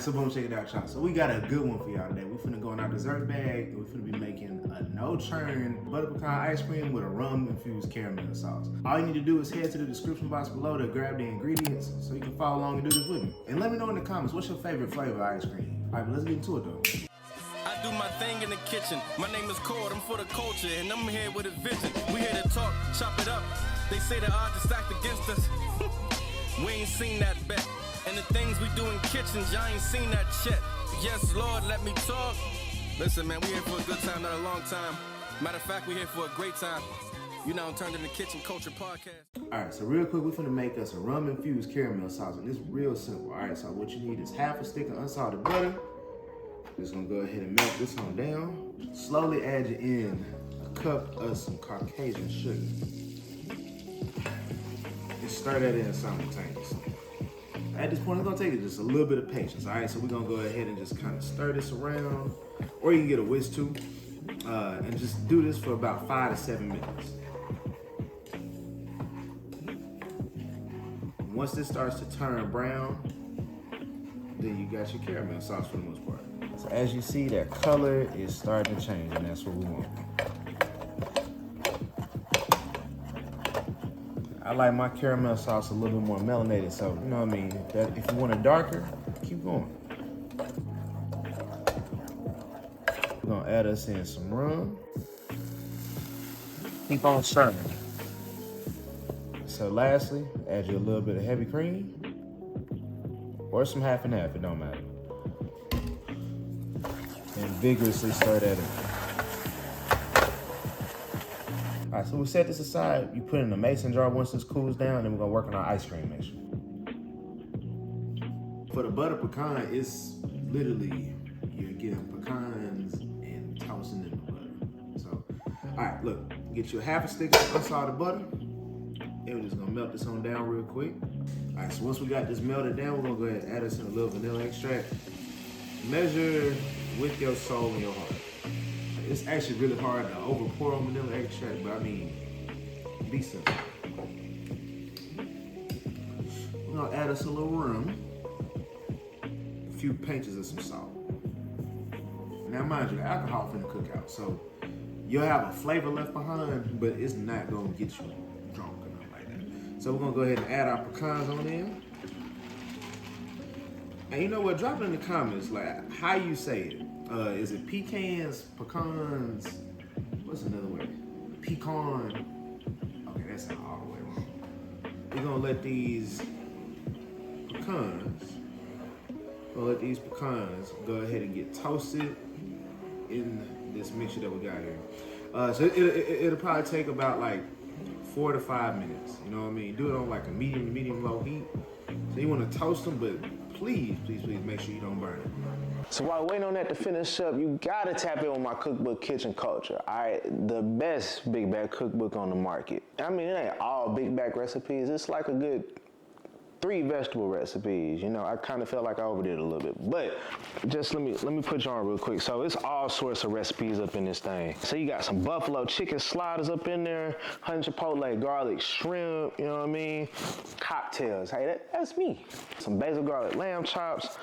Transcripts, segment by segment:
so boom, check it out, y'all. So we got a good one for y'all today. We finna go in our dessert bag, and we finna be making a no churn butter pecan ice cream with a rum infused caramel sauce. All you need to do is head to the description box below to grab the ingredients so you can follow along and do this with me. And let me know in the comments, what's your favorite flavor of ice cream? All right, but let's get into it though. I do my thing in the kitchen. My name is Cord, I'm for the culture, and I'm here with a vision. We here to talk, chop it up. They say the odds are stacked against us. We ain't seen that bet. And the things we do in kitchens, y'all ain't seen that shit. Yes, Lord, let me talk. Listen, man, we here for a good time, not a long time. Matter of fact, we here for a great time. You now turned into Kitchen Culture Podcast. All right, so real quick, we're finna make us a rum infused caramel sauce, and it's real simple. All right, so what you need is half a stick of unsalted butter. Just gonna go ahead and melt this on down. Slowly add in a cup of some Caucasian sugar. And stir that in simultaneously. At this point, it's gonna take just a little bit of patience. All right, so we're gonna go ahead and just kind of stir this around, or you can get a whisk too, and just do this for about 5 to 7 minutes. Once this starts to turn brown, then you got your caramel sauce for the most part. So as you see, that color is starting to change, and that's what we want. I like my caramel sauce a little bit more melanated, so you know what I mean? That if you want it darker, keep going. We're gonna add us in some rum. Keep on stirring. So lastly, add you a little bit of heavy cream, or some half and half, it don't matter. And vigorously stir that in. All right, so we set this aside. You put it in a mason jar once this cools down, and we're gonna work on our ice cream mixture. For the butter pecan, it's literally, you're getting pecans and toasting in the butter. So, all right, look, get you a half a stick of unsalted butter, and we're just gonna melt this on down real quick. All right, so once we got this melted down, we're gonna go ahead and add us in a little vanilla extract. Measure with your soul and your heart. It's actually really hard to over pour on vanilla extract, but I mean, be simple. We're gonna add us a little rum, a few pinches of some salt. Now mind you, the alcohol finna cook out, so you'll have a flavor left behind, but it's not gonna get you drunk or nothing like that. So we're gonna go ahead and add our pecans on in. And you know what? Drop it in the comments, like how you say it. Is it pecans, pecans? What's another way? Pecan. Okay, that's not all the way wrong. We're gonna let these pecans, go ahead and get toasted in this mixture that we got here. So it'll probably take about like 4 to 5 minutes. You know what I mean? Do it on like a medium low heat. So you want to toast them, but please make sure you don't burn it. So while waiting on that to finish up, you gotta tap in with my cookbook, Kitchen Culture. All right, the best big bag cookbook on the market. I mean, it ain't all big bag recipes. It's like a good 3 vegetable recipes. You know, I kind of felt like I overdid it a little bit, but just let me put you on real quick. So it's all sorts of recipes up in this thing. So you got some buffalo chicken sliders up in there, honey chipotle garlic shrimp, you know what I mean? Cocktails, hey, that's me. Some basil garlic lamb chops,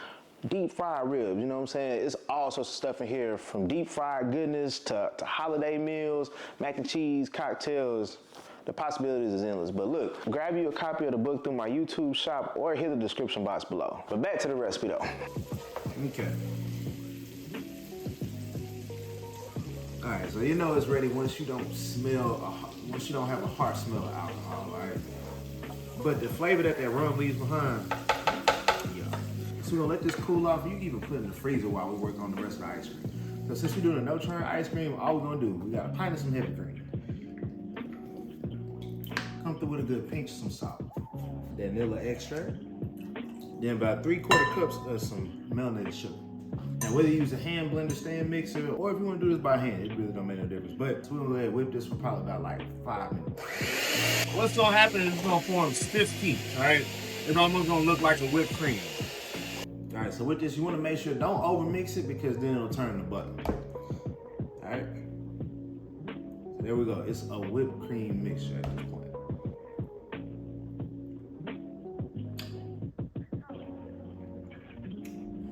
deep fried ribs, you know what I'm saying? It's all sorts of stuff in here, from deep fried goodness to holiday meals, mac and cheese, cocktails. The possibilities is endless. But look, grab you a copy of the book through my YouTube shop or hit the description box below. But back to the recipe though. Okay. All right, so you know it's ready once you don't have a harsh smell of alcohol, all right? But the flavor that rum leaves behind, yeah. So we're gonna let this cool off. You can even put it in the freezer while we work on the rest of the ice cream. So since we're doing a no churn ice cream, all we're gonna do, we got a pint of some heavy cream. Come through with a good pinch of some salt. Vanilla extract. Then about 3/4 cups of some melanated sugar. Now whether you use a hand blender, stand mixer, or if you want to do this by hand, it really don't make no difference. But we're gonna go ahead and whip this for probably about like 5 minutes. What's gonna happen is it's gonna form stiff teeth, all right? It's almost gonna look like a whipped cream. All right, so with this, you wanna make sure don't over mix it because then it'll turn to butter. All right? So there we go. It's a whipped cream mixture at this point.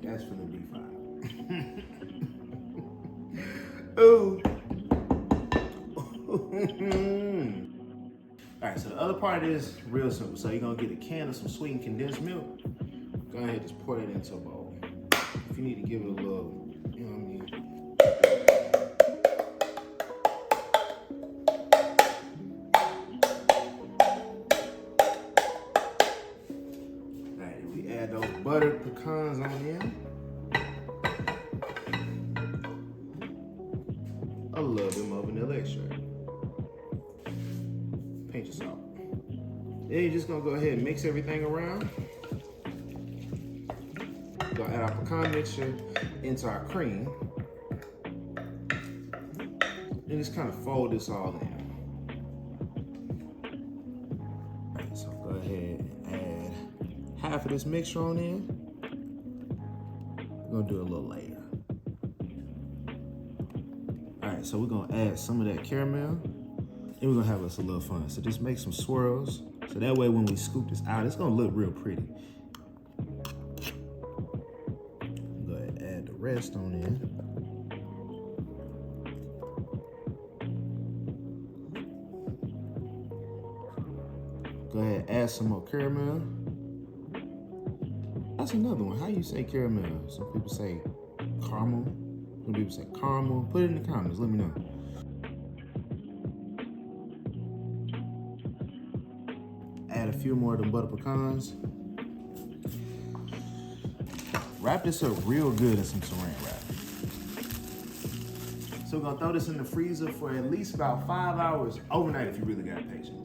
That's All right, so the other part is real simple. So you're gonna get a can of some sweetened condensed milk. Go ahead, just pour that into a bowl. If you need to give it a little, you know what I mean? All right, we add those buttered pecans on in. A little bit more vanilla extract. Pinch of salt. Then you're just gonna go ahead and mix everything around. We're gonna add our pecan mixture into our cream. And just kind of fold this all in. Alright, so go ahead and add half of this mixture on in. We're gonna do it a little later. Alright, so we're gonna add some of that caramel. And we're gonna have us a little fun. So just make some swirls. So that way when we scoop this out, it's gonna look real pretty. Go ahead and add the rest on in. Go ahead and add some more caramel. That's another one. How you say caramel? Some people say caramel. Some people say caramel. Put it in the comments, let me know. Add a few more of them butter pecans. Wrap this up real good in some saran wrap. So we're gonna throw this in the freezer for at least about 5 hours overnight if you really got patience.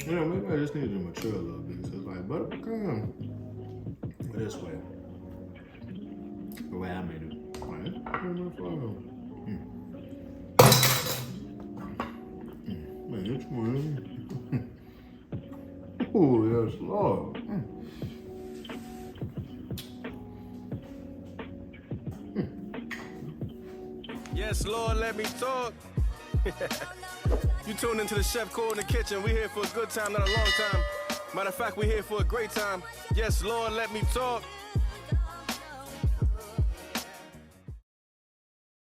You know, maybe I just need to mature a little bit. So it's like butter pecan. But this way. The way I made it. Man, it's one. Oh, yes, Lord. Yes, Lord, let me talk. You tuned into the Chef Core in the kitchen. We here for a good time, not a long time. Matter of fact, we here for a great time. Yes, Lord, let me talk.